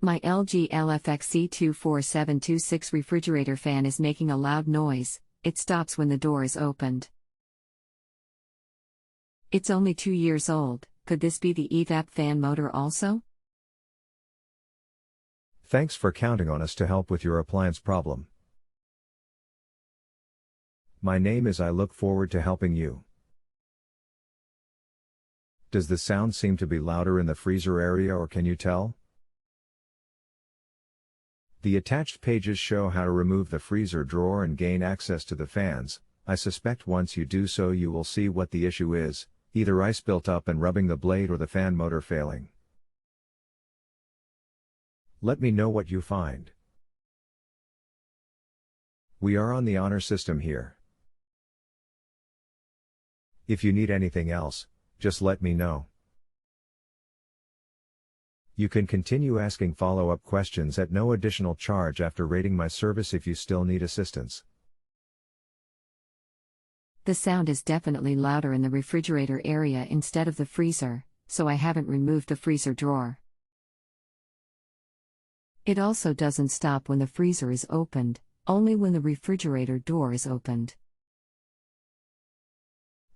My LG LFXC24726 refrigerator fan is making a loud noise. It stops when the door is opened. It's only 2 years old. Could this be the evap fan motor also? Thanks for counting on us to help with your appliance problem. My name is I look forward to helping you. Does the sound seem to be louder in the freezer area, or can you tell? The attached pages show how to remove the freezer drawer and gain access to the fans. I suspect once you do so you will see what the issue is, either ice built up and rubbing the blade or the fan motor failing. Let me know what you find. We are on the honor system here. If you need anything else, just let me know. You can continue asking follow-up questions at no additional charge after rating my service if you still need assistance. The sound is definitely louder in the refrigerator area instead of the freezer, so I haven't removed the freezer drawer. It also doesn't stop when the freezer is opened, only when the refrigerator door is opened.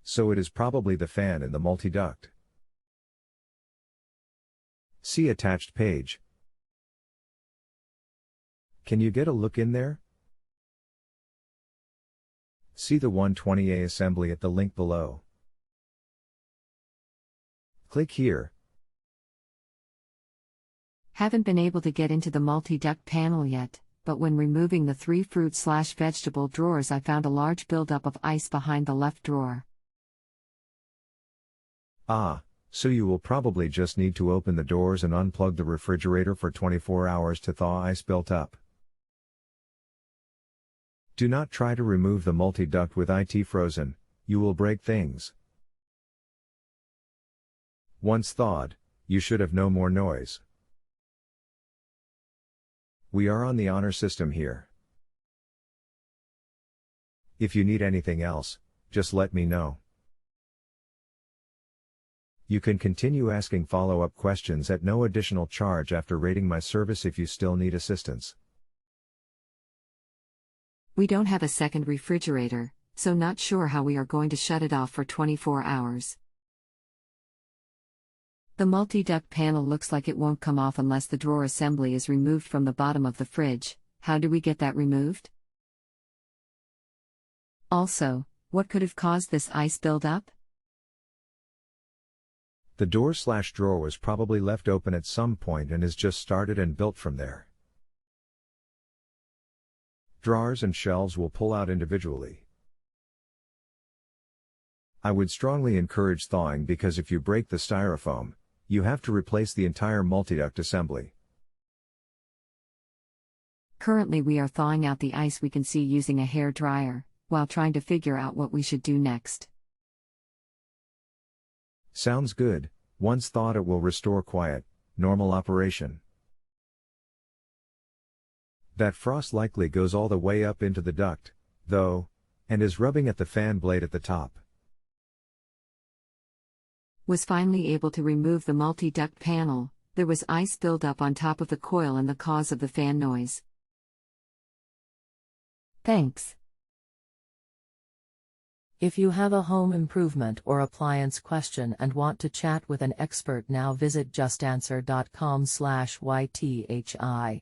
So it is probably the fan in the multi-duct. See attached page. Can you get a look in there? See the 120A assembly at the link below. Click here. Haven't been able to get into the multi-duct panel yet, but when removing the 3 fruit/vegetable drawers I found a large buildup of ice behind the left drawer. So you will probably just need to open the doors and unplug the refrigerator for 24 hours to thaw ice built up. Do not try to remove the multi-duct with it frozen, you will break things. Once thawed, you should have no more noise. We are on the honor system here. If you need anything else, just let me know. You can continue asking follow-up questions at no additional charge after rating my service if you still need assistance. We don't have a second refrigerator, so not sure how we are going to shut it off for 24 hours. The multi-duct panel looks like it won't come off unless the drawer assembly is removed from the bottom of the fridge. How do we get that removed? Also, what could have caused this ice buildup? The door/drawer was probably left open at some point and is just started and built from there. Drawers and shelves will pull out individually. I would strongly encourage thawing because if you break the styrofoam, you have to replace the entire multi-duct assembly. Currently we are thawing out the ice we can see using a hair dryer, while trying to figure out what we should do next. Sounds good. Once thawed it will restore quiet, normal operation. That frost likely goes all the way up into the duct, though, and is rubbing at the fan blade at the top. Was finally able to remove the multi-duct panel. There was ice buildup on top of the coil and the cause of the fan noise. Thanks. If you have a home improvement or appliance question and want to chat with an expert now, visit justanswer.com/ythi.